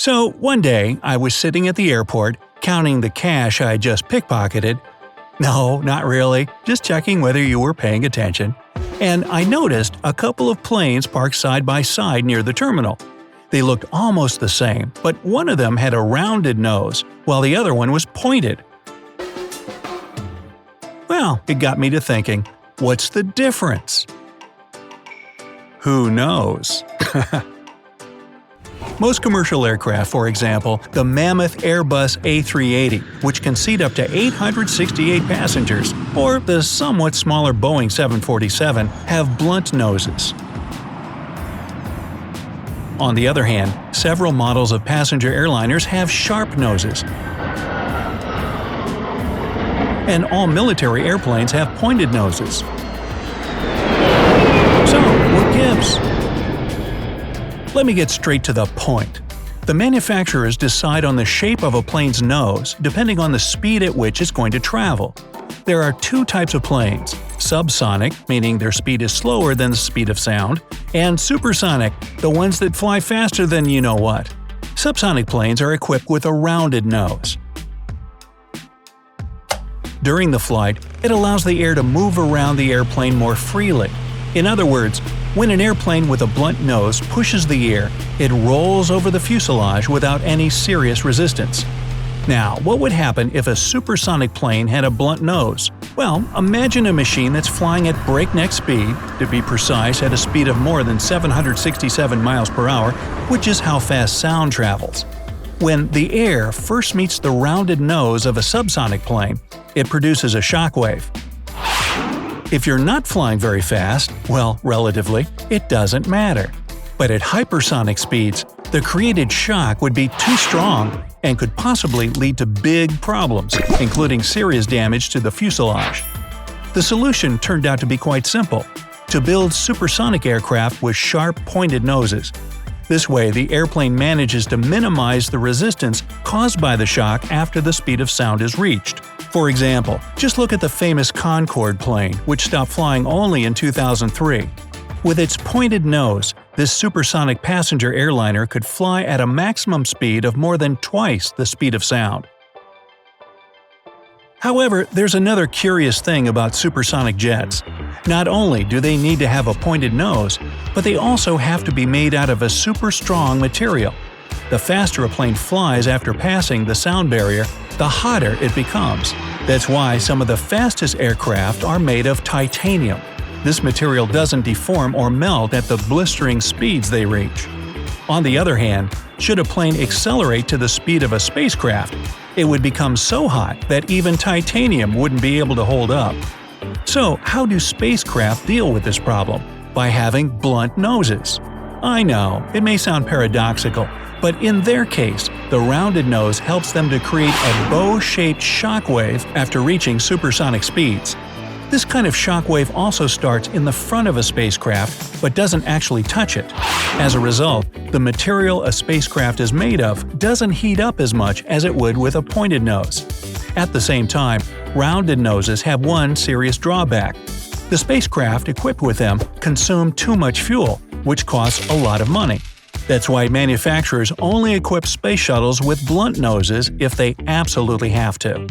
So, one day, I was sitting at the airport, counting the cash I had just pickpocketed. No, not really, just checking whether you were paying attention. And I noticed a couple of planes parked side by side near the terminal. They looked almost the same, but one of them had a rounded nose, while the other one was pointed. Well, it got me to thinking, what's the difference? Who knows? Most commercial aircraft, for example, the mammoth Airbus A380, which can seat up to 868 passengers, or the somewhat smaller Boeing 747, have blunt noses. On the other hand, several models of passenger airliners have sharp noses. And all military airplanes have pointed noses. So, what gives? Let me get straight to the point. The manufacturers decide on the shape of a plane's nose depending on the speed at which it's going to travel. There are two types of planes: subsonic, meaning their speed is slower than the speed of sound, and supersonic, the ones that fly faster than you know what. Subsonic planes are equipped with a rounded nose. During the flight, it allows the air to move around the airplane more freely. In other words, when an airplane with a blunt nose pushes the air, it rolls over the fuselage without any serious resistance. Now, what would happen if a supersonic plane had a blunt nose? Well, imagine a machine that's flying at breakneck speed, to be precise at a speed of more than 767 miles per hour, which is how fast sound travels. When the air first meets the rounded nose of a subsonic plane, it produces a shockwave. If you're not flying very fast, well, relatively, it doesn't matter. But at hypersonic speeds, the created shock would be too strong and could possibly lead to big problems, including serious damage to the fuselage. The solution turned out to be quite simple: to build supersonic aircraft with sharp, pointed noses. This way, the airplane manages to minimize the resistance caused by the shock after the speed of sound is reached. For example, just look at the famous Concorde plane, which stopped flying only in 2003. With its pointed nose, this supersonic passenger airliner could fly at a maximum speed of more than twice the speed of sound. However, there's another curious thing about supersonic jets. Not only do they need to have a pointed nose, but they also have to be made out of a super strong material. The faster a plane flies after passing the sound barrier, the hotter it becomes. That's why some of the fastest aircraft are made of titanium. This material doesn't deform or melt at the blistering speeds they reach. On the other hand, should a plane accelerate to the speed of a spacecraft, it would become so hot that even titanium wouldn't be able to hold up. So, how do spacecraft deal with this problem? By having blunt noses. I know, it may sound paradoxical, but in their case, the rounded nose helps them to create a bow-shaped shockwave after reaching supersonic speeds. This kind of shockwave also starts in the front of a spacecraft but doesn't actually touch it. As a result, the material a spacecraft is made of doesn't heat up as much as it would with a pointed nose. At the same time, rounded noses have one serious drawback. The spacecraft equipped with them consume too much fuel, which costs a lot of money. That's why manufacturers only equip space shuttles with blunt noses if they absolutely have to.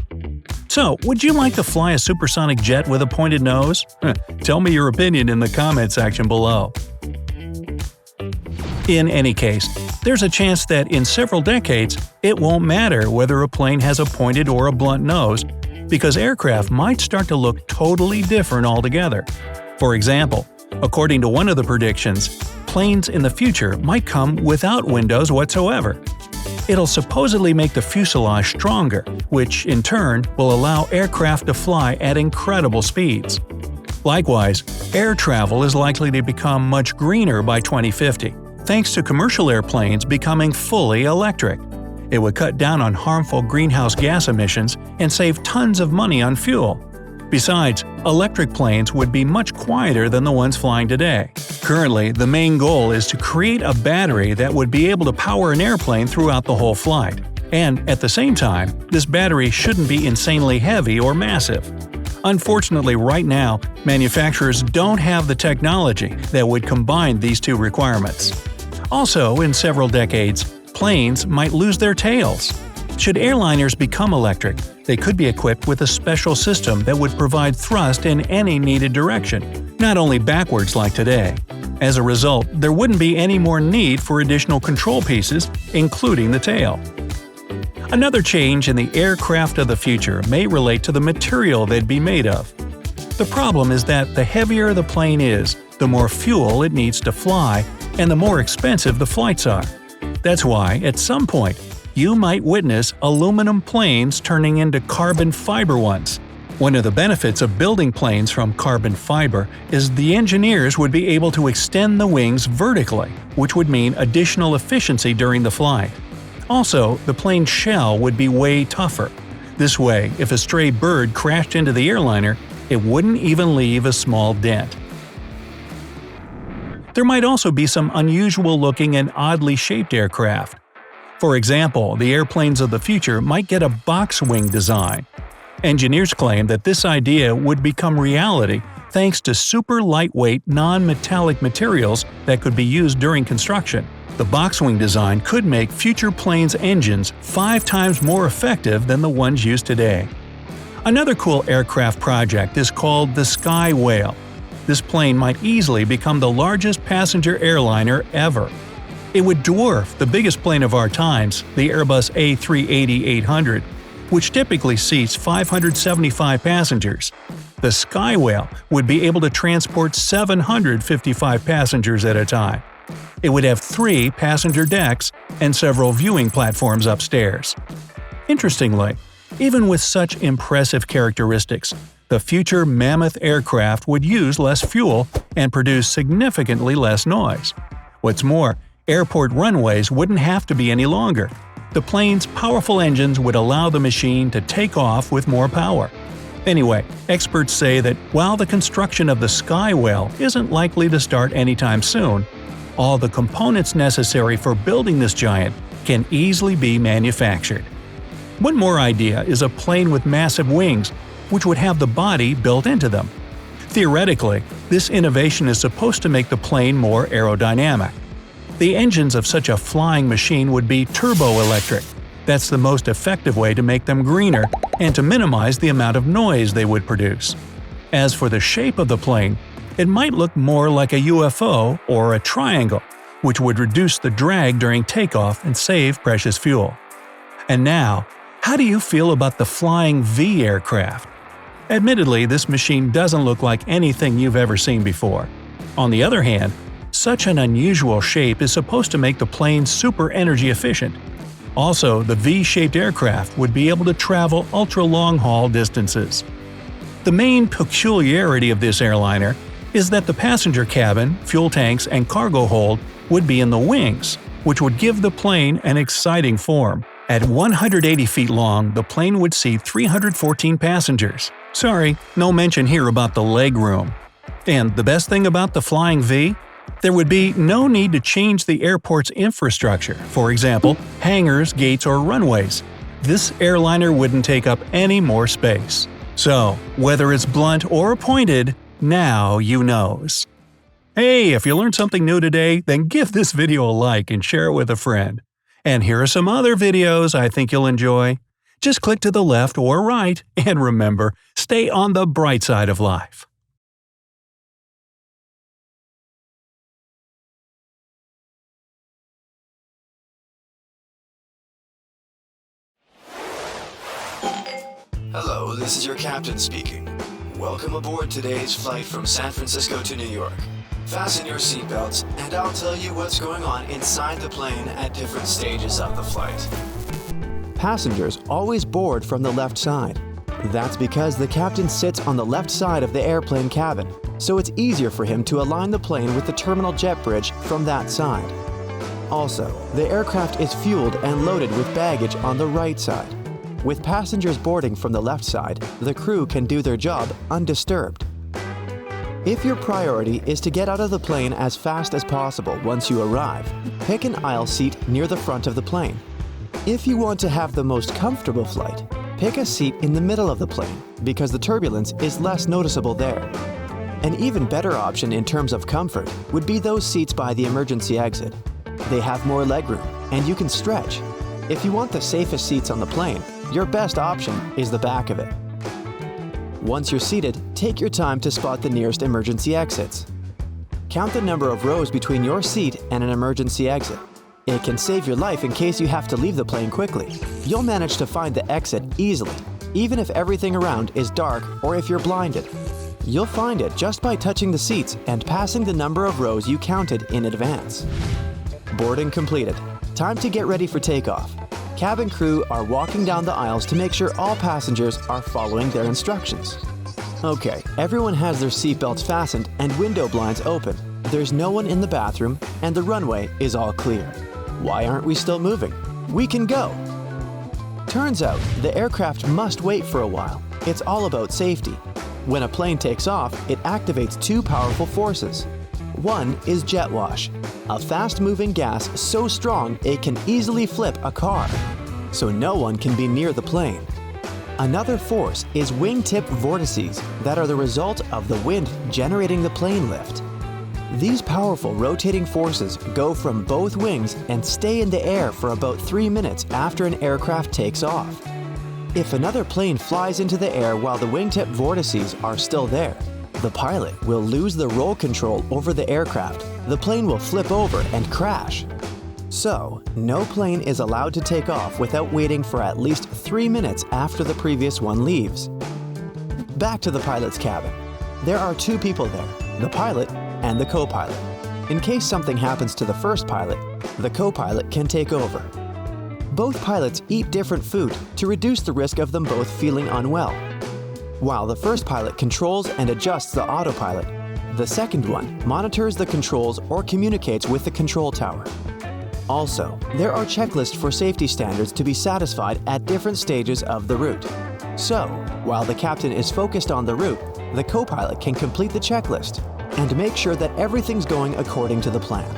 So, would you like to fly a supersonic jet with a pointed nose? Tell me your opinion in the comment section below. In any case, there's a chance that in several decades, it won't matter whether a plane has a pointed or a blunt nose, because aircraft might start to look totally different altogether. For example, according to one of the predictions, planes in the future might come without windows whatsoever. It'll supposedly make the fuselage stronger, which in turn will allow aircraft to fly at incredible speeds. Likewise, air travel is likely to become much greener by 2050, thanks to commercial airplanes becoming fully electric. It would cut down on harmful greenhouse gas emissions and save tons of money on fuel. Besides, electric planes would be much quieter than the ones flying today. Currently, the main goal is to create a battery that would be able to power an airplane throughout the whole flight. And at the same time, this battery shouldn't be insanely heavy or massive. Unfortunately, right now, manufacturers don't have the technology that would combine these two requirements. Also, in several decades, planes might lose their tails. Should airliners become electric, they could be equipped with a special system that would provide thrust in any needed direction, not only backwards like today. As a result, there wouldn't be any more need for additional control pieces, including the tail. Another change in the aircraft of the future may relate to the material they'd be made of. The problem is that the heavier the plane is, the more fuel it needs to fly, and the more expensive the flights are. That's why, at some point, you might witness aluminum planes turning into carbon fiber ones. One of the benefits of building planes from carbon fiber is the engineers would be able to extend the wings vertically, which would mean additional efficiency during the flight. Also, the plane's shell would be way tougher. This way, if a stray bird crashed into the airliner, it wouldn't even leave a small dent. There might also be some unusual-looking and oddly shaped aircraft. For example, the airplanes of the future might get a box wing design. Engineers claim that this idea would become reality thanks to super lightweight, non-metallic materials that could be used during construction. The box wing design could make future planes' engines 5 times more effective than the ones used today. Another cool aircraft project is called the Sky Whale. This plane might easily become the largest passenger airliner ever. It would dwarf the biggest plane of our times, the Airbus A380-800, which typically seats 575 passengers. The Sky Whale would be able to transport 755 passengers at a time. It would have 3 passenger decks and several viewing platforms upstairs. Interestingly, even with such impressive characteristics, the future mammoth aircraft would use less fuel and produce significantly less noise. What's more, airport runways wouldn't have to be any longer. The plane's powerful engines would allow the machine to take off with more power. Anyway, experts say that while the construction of the Sky Whale isn't likely to start anytime soon, all the components necessary for building this giant can easily be manufactured. One more idea is a plane with massive wings, which would have the body built into them. Theoretically, this innovation is supposed to make the plane more aerodynamic. The engines of such a flying machine would be turbo-electric. That's the most effective way to make them greener and to minimize the amount of noise they would produce. As for the shape of the plane, it might look more like a UFO or a triangle, which would reduce the drag during takeoff and save precious fuel. And now, how do you feel about the Flying V aircraft? Admittedly, this machine doesn't look like anything you've ever seen before. On the other hand, such an unusual shape is supposed to make the plane super energy efficient. Also, the V-shaped aircraft would be able to travel ultra-long-haul distances. The main peculiarity of this airliner is that the passenger cabin, fuel tanks, and cargo hold would be in the wings, which would give the plane an exciting form. At 180 feet long, the plane would seat 314 passengers. Sorry, no mention here about the legroom. And the best thing about the Flying V? There would be no need to change the airport's infrastructure, for example, hangars, gates, or runways. This airliner wouldn't take up any more space. So, whether it's blunt or pointed, now you knows. Hey, if you learned something new today, then give this video a like and share it with a friend. And here are some other videos I think you'll enjoy. Just click to the left or right, and remember, stay on the bright side of life. Hello, this is your captain speaking. Welcome aboard today's flight from San Francisco to New York. Fasten your seatbelts, and I'll tell you what's going on inside the plane at different stages of the flight. Passengers always board from the left side. That's because the captain sits on the left side of the airplane cabin, so it's easier for him to align the plane with the terminal jet bridge from that side. Also, the aircraft is fueled and loaded with baggage on the right side. With passengers boarding from the left side, the crew can do their job undisturbed. If your priority is to get out of the plane as fast as possible once you arrive, pick an aisle seat near the front of the plane. If you want to have the most comfortable flight, pick a seat in the middle of the plane because the turbulence is less noticeable there. An even better option in terms of comfort would be those seats by the emergency exit. They have more legroom and you can stretch. If you want the safest seats on the plane, your best option is the back of it. Once you're seated, take your time to spot the nearest emergency exits. Count the number of rows between your seat and an emergency exit. It can save your life in case you have to leave the plane quickly. You'll manage to find the exit easily, even if everything around is dark or if you're blinded. You'll find it just by touching the seats and passing the number of rows you counted in advance. Boarding completed. Time to get ready for takeoff. Cabin crew are walking down the aisles to make sure all passengers are following their instructions. Okay, everyone has their seatbelts fastened and window blinds open. There's no one in the bathroom and the runway is all clear. Why aren't we still moving? We can go! Turns out, the aircraft must wait for a while. It's all about safety. When a plane takes off, it activates two powerful forces. One is jet wash, a fast-moving gas so strong it can easily flip a car, so no one can be near the plane. Another force is wingtip vortices that are the result of the wind generating the plane lift. These powerful rotating forces go from both wings and stay in the air for about 3 minutes after an aircraft takes off. If another plane flies into the air while the wingtip vortices are still there, the pilot will lose the roll control over the aircraft. The plane will flip over and crash. So, no plane is allowed to take off without waiting for at least 3 minutes after the previous one leaves. Back to the pilot's cabin. There are two people there, the pilot and the co-pilot. In case something happens to the first pilot, the co-pilot can take over. Both pilots eat different food to reduce the risk of them both feeling unwell. While the first pilot controls and adjusts the autopilot, the second one monitors the controls or communicates with the control tower. Also, there are checklists for safety standards to be satisfied at different stages of the route. So, while the captain is focused on the route, the co-pilot can complete the checklist and make sure that everything's going according to the plan.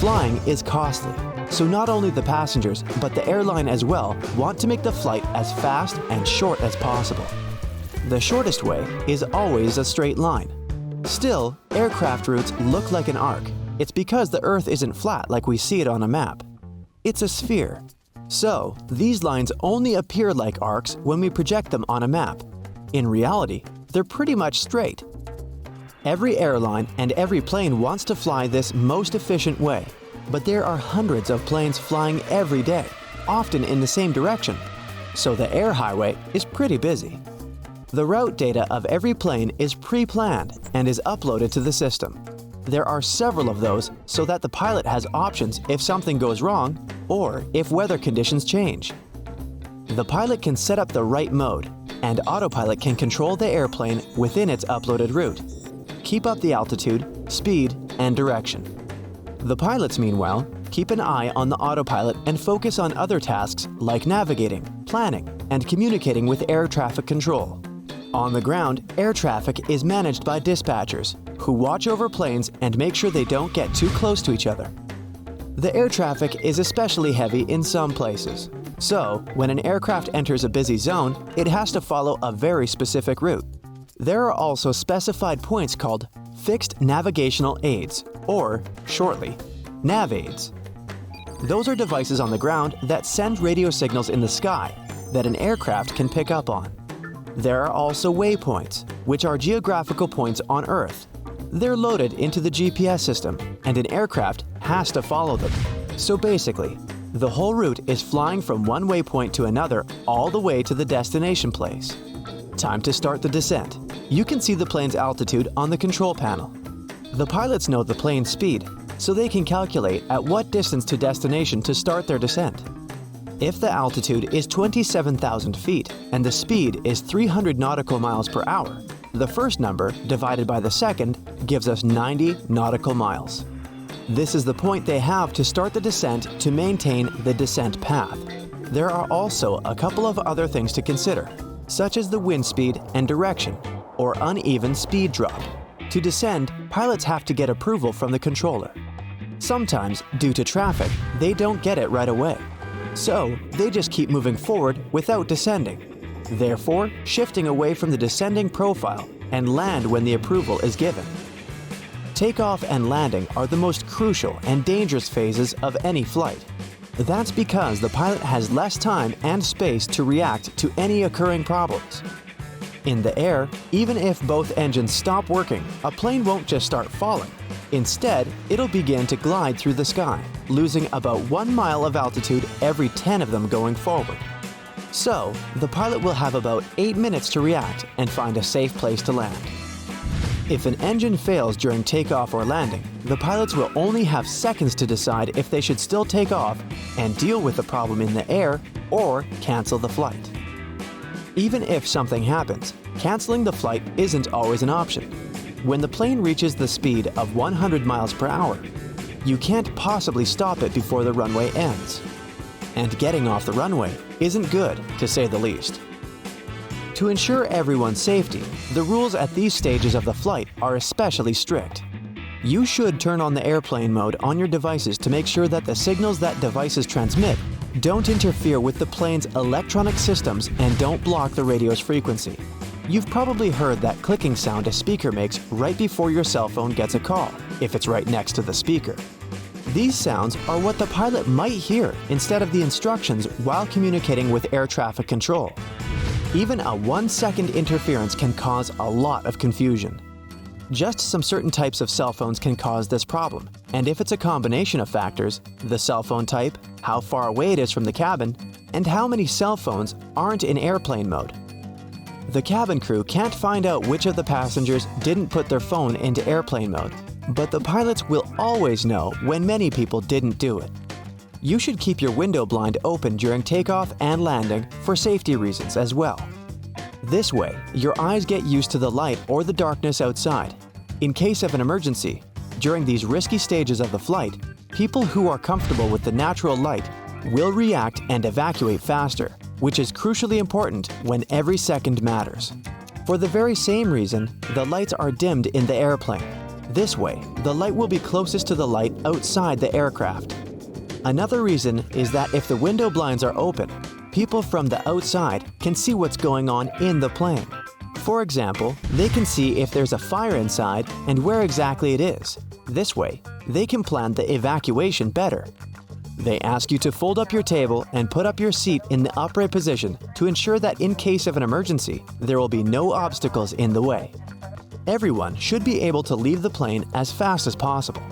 Flying is costly, so not only the passengers, but the airline as well want to make the flight as fast and short as possible. The shortest way is always a straight line. Still, aircraft routes look like an arc. It's because the Earth isn't flat like we see it on a map. It's a sphere. So, these lines only appear like arcs when we project them on a map. In reality, they're pretty much straight. Every airline and every plane wants to fly this most efficient way, but there are hundreds of planes flying every day, often in the same direction, so the air highway is pretty busy. The route data of every plane is pre-planned and is uploaded to the system. There are several of those so that the pilot has options if something goes wrong or if weather conditions change. The pilot can set up the right mode, and autopilot can control the airplane within its uploaded route. Keep up the altitude, speed, and direction. The pilots, meanwhile, keep an eye on the autopilot and focus on other tasks like navigating, planning, and communicating with air traffic control. On the ground, air traffic is managed by dispatchers, who watch over planes and make sure they don't get too close to each other. The air traffic is especially heavy in some places, so when an aircraft enters a busy zone, it has to follow a very specific route. There are also specified points called Fixed Navigational Aids, or, shortly, nav aids. Those are devices on the ground that send radio signals in the sky that an aircraft can pick up on. There are also waypoints, which are geographical points on Earth. They're loaded into the GPS system, and an aircraft has to follow them. So basically, the whole route is flying from one waypoint to another all the way to the destination place. Time to start the descent. You can see the plane's altitude on the control panel. The pilots know the plane's speed, so they can calculate at what distance to destination to start their descent. If the altitude is 27,000 feet and the speed is 300 nautical miles per hour, the first number divided by the second gives us 90 nautical miles. This is the point they have to start the descent to maintain the descent path. There are also a couple of other things to consider, such as the wind speed and direction, or uneven speed drop. To descend, pilots have to get approval from the controller. Sometimes, due to traffic, they don't get it right away. So, they just keep moving forward without descending, therefore shifting away from the descending profile and land when the approval is given. Takeoff and landing are the most crucial and dangerous phases of any flight. That's because the pilot has less time and space to react to any occurring problems. In the air, even if both engines stop working, a plane won't just start falling. Instead, it'll begin to glide through the sky, losing about 1 mile of altitude every 10 of them going forward. So, the pilot will have about 8 minutes to react and find a safe place to land. If an engine fails during takeoff or landing, the pilots will only have seconds to decide if they should still take off and deal with the problem in the air or cancel the flight. Even if something happens, canceling the flight isn't always an option. When the plane reaches the speed of 100 miles per hour, you can't possibly stop it before the runway ends. And getting off the runway isn't good, to say the least. To ensure everyone's safety, the rules at these stages of the flight are especially strict. You should turn on the airplane mode on your devices to make sure that the signals that devices transmit don't interfere with the plane's electronic systems and don't block the radio's frequency. You've probably heard that clicking sound a speaker makes right before your cell phone gets a call, if it's right next to the speaker. These sounds are what the pilot might hear instead of the instructions while communicating with air traffic control. Even a 1-second interference can cause a lot of confusion. Just some certain types of cell phones can cause this problem, and if it's a combination of factors, the cell phone type, how far away it is from the cabin, and how many cell phones aren't in airplane mode. The cabin crew can't find out which of the passengers didn't put their phone into airplane mode, but the pilots will always know when many people didn't do it. You should keep your window blind open during takeoff and landing for safety reasons as well. This way, your eyes get used to the light or the darkness outside. In case of an emergency, during these risky stages of the flight, people who are comfortable with the natural light will react and evacuate faster, which is crucially important when every second matters. For the very same reason, the lights are dimmed in the airplane. This way, the light will be closest to the light outside the aircraft. Another reason is that if the window blinds are open, people from the outside can see what's going on in the plane. For example, they can see if there's a fire inside and where exactly it is. This way, they can plan the evacuation better. They ask you to fold up your table and put up your seat in the upright position to ensure that in case of an emergency, there will be no obstacles in the way. Everyone should be able to leave the plane as fast as possible.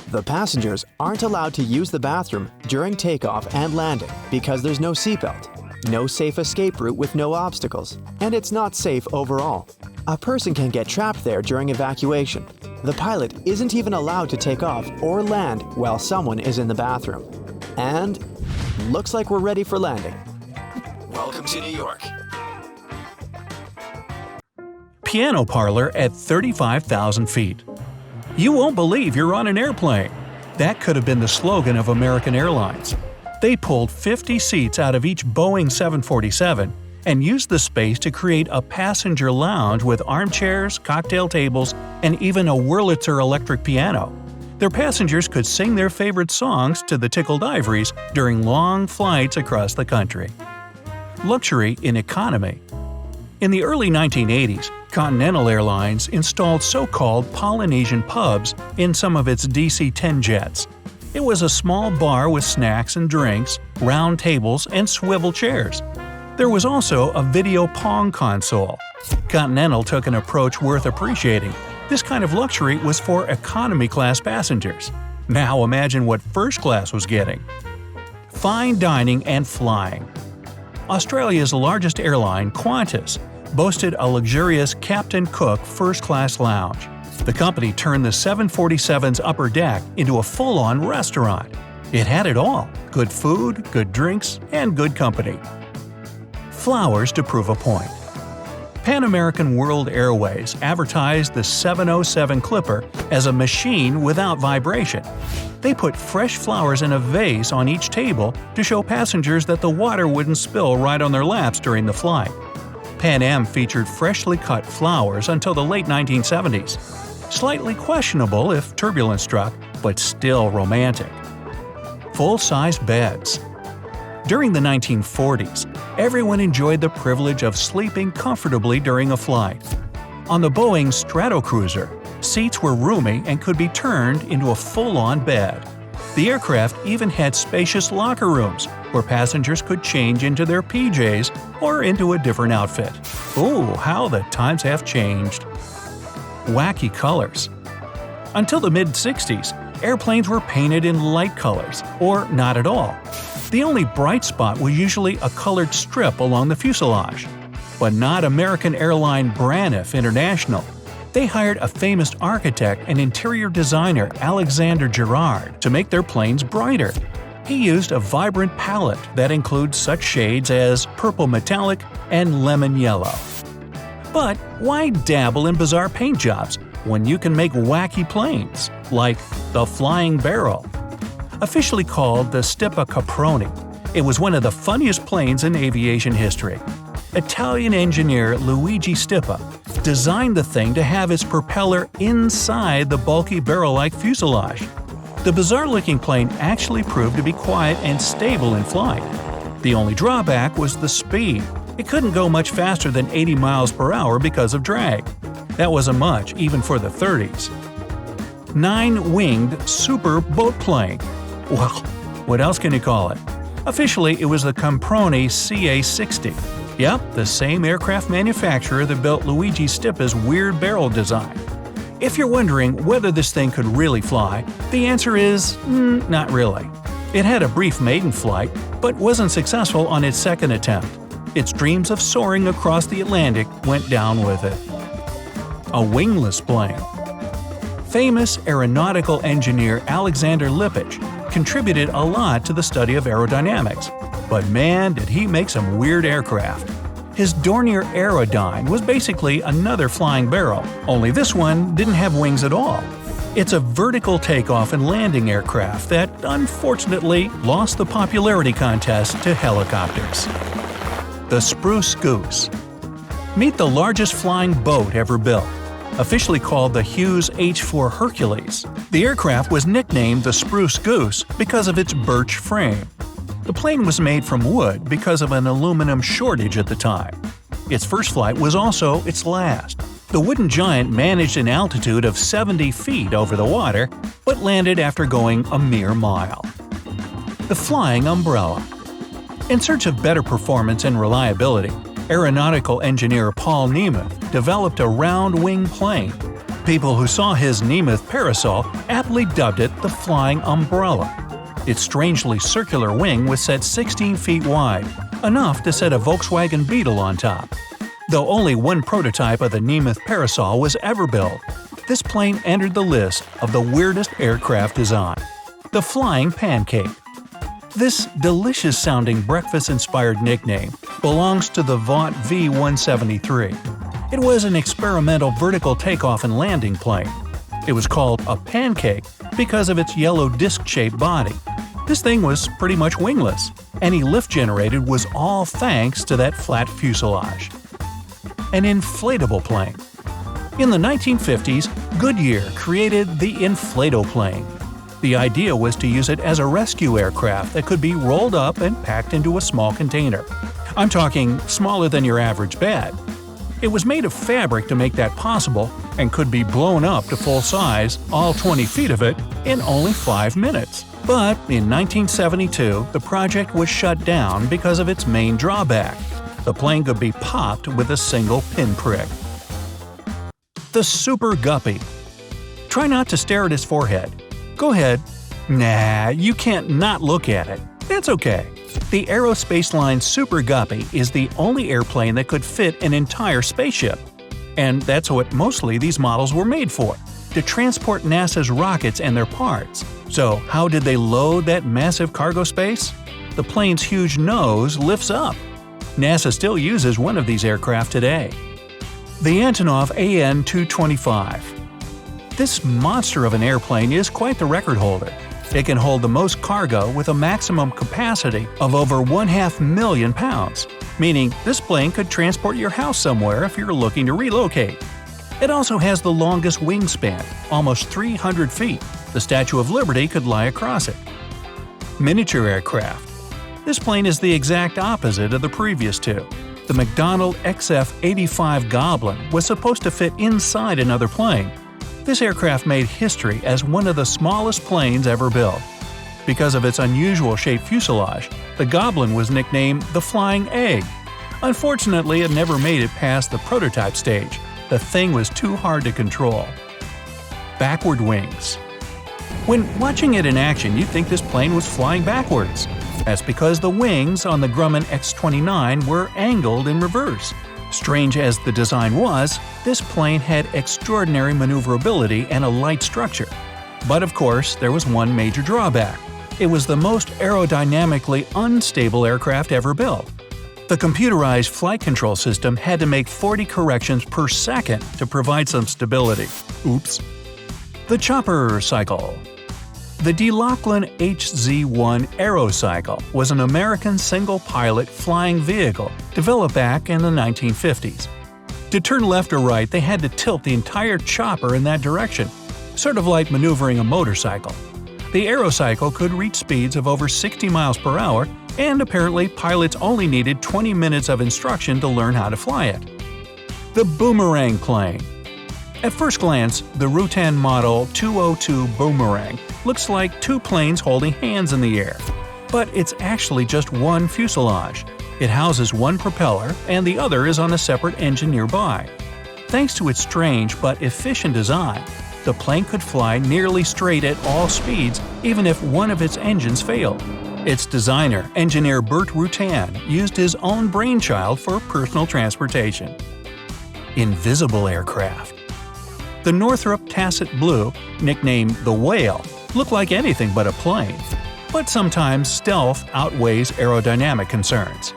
The passengers aren't allowed to use the bathroom during takeoff and landing because there's no seatbelt, no safe escape route with no obstacles, and it's not safe overall. A person can get trapped there during evacuation. The pilot isn't even allowed to take off or land while someone is in the bathroom. And looks like we're ready for landing. Welcome to New York. Piano parlor at 35,000 feet. You won't believe you're on an airplane. That could have been the slogan of American Airlines. They pulled 50 seats out of each Boeing 747 and used the space to create a passenger lounge with armchairs, cocktail tables, and even a Wurlitzer electric piano. Their passengers could sing their favorite songs to the tickled ivories during long flights across the country. Luxury in economy. In the early 1980s, Continental Airlines installed so-called Polynesian pubs in some of its DC-10 jets. It was a small bar with snacks and drinks, round tables, and swivel chairs. There was also a video pong console. Continental took an approach worth appreciating. This kind of luxury was for economy-class passengers. Now imagine what first class was getting. Fine dining and flying. Australia's largest airline, Qantas, boasted a luxurious Captain Cook first-class lounge. The company turned the 747's upper deck into a full-on restaurant. It had it all: good food, good drinks, and good company. Flowers to prove a point. Pan American World Airways advertised the 707 Clipper as a machine without vibration. They put fresh flowers in a vase on each table to show passengers that the water wouldn't spill right on their laps during the flight. Pan Am featured freshly cut flowers until the late 1970s. Slightly questionable if turbulence struck, but still romantic. Full-size beds. During the 1940s, everyone enjoyed the privilege of sleeping comfortably during a flight. On the Boeing Stratocruiser, Seats were roomy and could be turned into a full-on bed. The aircraft even had spacious locker rooms where passengers could change into their PJs or into a different outfit. Ooh, how the times have changed. Wacky colors. Until the mid-60s, airplanes were painted in light colors, or not at all. The only bright spot was usually a colored strip along the fuselage. But not American airline Braniff International. They hired a famous architect and interior designer, Alexander Girard, to make their planes brighter. He used a vibrant palette that includes such shades as purple metallic and lemon yellow. But why dabble in bizarre paint jobs when you can make wacky planes, like the Flying Barrel? Officially called the Stipa Caproni, it was one of the funniest planes in aviation history. Italian engineer Luigi Stipa designed the thing to have its propeller inside the bulky barrel-like fuselage. The bizarre-looking plane actually proved to be quiet and stable in flight. The only drawback was the speed. It couldn't go much faster than 80 miles per hour because of drag. That wasn't much, even for the 30s. 9-winged super boat plane. Well, what else can you call it? Officially, it was the Caproni CA-60. Yep, the same aircraft manufacturer that built Luigi Stipa's weird barrel design. If you're wondering whether this thing could really fly, the answer is not really. It had a brief maiden flight, but wasn't successful on its second attempt. Its dreams of soaring across the Atlantic went down with it. A wingless plane. Famous aeronautical engineer Alexander Lippisch contributed a lot to the study of aerodynamics. But man, did he make some weird aircraft. His Dornier Aerodyne was basically another flying barrel, only this one didn't have wings at all. It's a vertical takeoff and landing aircraft that, unfortunately, lost the popularity contest to helicopters. The Spruce Goose. Meet the largest flying boat ever built. Officially called the Hughes H-4 Hercules, the aircraft was nicknamed the Spruce Goose because of its birch frame. The plane was made from wood because of an aluminum shortage at the time. Its first flight was also its last. The wooden giant managed an altitude of 70 feet over the water, but landed after going a mere mile. The Flying Umbrella. In search of better performance and reliability, aeronautical engineer Paul Nemeth developed a round-wing plane. People who saw his Nemeth parasol aptly dubbed it the Flying Umbrella. Its strangely circular wing was set 16 feet wide, enough to set a Volkswagen Beetle on top. Though only one prototype of the Nemeth parasol was ever built, this plane entered the list of the weirdest aircraft design. The Flying Pancake. This delicious-sounding breakfast-inspired nickname belongs to the Vought V-173. It was an experimental vertical takeoff and landing plane. It was called a pancake because of its yellow disc-shaped body. This thing was pretty much wingless. Any lift generated was all thanks to that flat fuselage. An inflatable plane. In the 1950s, Goodyear created the inflatoplane. The idea was to use it as a rescue aircraft that could be rolled up and packed into a small container. I'm talking smaller than your average bed. It was made of fabric to make that possible and could be blown up to full size, all 20 feet of it, in only 5 minutes. But in 1972, the project was shut down because of its main drawback. The plane could be popped with a single pinprick. The Super Guppy. Try not to stare at his forehead. Go ahead. Nah, you can't not look at it. That's okay. The Aerospace Line Super Guppy is the only airplane that could fit an entire spaceship. And that's what mostly these models were made for, to transport NASA's rockets and their parts. So how did they load that massive cargo space? The plane's huge nose lifts up. NASA still uses one of these aircraft today. The Antonov AN-225. This monster of an airplane is quite the record holder. It can hold the most cargo with a maximum capacity of over 500,000 pounds, meaning this plane could transport your house somewhere if you're looking to relocate. It also has the longest wingspan, almost 300 feet. The Statue of Liberty could lie across it. Miniature aircraft. This plane is the exact opposite of the previous two. The McDonnell XF-85 Goblin was supposed to fit inside another plane. This aircraft made history as one of the smallest planes ever built. Because of its unusual shaped fuselage, the Goblin was nicknamed the Flying Egg. Unfortunately, it never made it past the prototype stage. The thing was too hard to control. Backward wings. When watching it in action, you'd think this plane was flying backwards. That's because the wings on the Grumman X-29 were angled in reverse. Strange as the design was, this plane had extraordinary maneuverability and a light structure. But of course, there was one major drawback. It was the most aerodynamically unstable aircraft ever built. The computerized flight control system had to make 40 corrections per second to provide some stability. Oops. The chopper cycle. The De Laughlin HZ-1 Aerocycle was an American single-pilot flying vehicle developed back in the 1950s. To turn left or right, they had to tilt the entire chopper in that direction, sort of like maneuvering a motorcycle. The Aerocycle could reach speeds of over 60 miles per hour, and apparently pilots only needed 20 minutes of instruction to learn how to fly it. The Boomerang plane. At first glance, the Rutan Model 202 Boomerang looks like two planes holding hands in the air. But it's actually just one fuselage. It houses one propeller, and the other is on a separate engine nearby. Thanks to its strange but efficient design, the plane could fly nearly straight at all speeds even if one of its engines failed. Its designer, engineer Burt Rutan, used his own brainchild for personal transportation. Invisible aircraft. The Northrop Tacit Blue, nicknamed the Whale, looked like anything but a plane. But sometimes stealth outweighs aerodynamic concerns.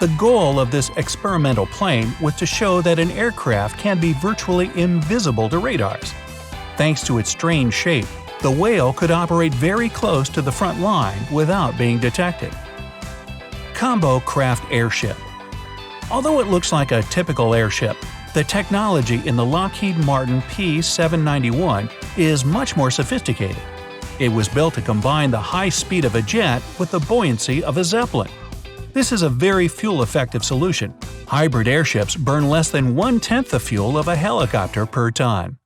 The goal of this experimental plane was to show that an aircraft can be virtually invisible to radars. Thanks to its strange shape, the Whale could operate very close to the front line without being detected. Combo Craft Airship. Although it looks like a typical airship, the technology in the Lockheed Martin P-791 is much more sophisticated. It was built to combine the high speed of a jet with the buoyancy of a Zeppelin. This is a very fuel-effective solution. Hybrid airships burn less than 1/10 the fuel of a helicopter per ton.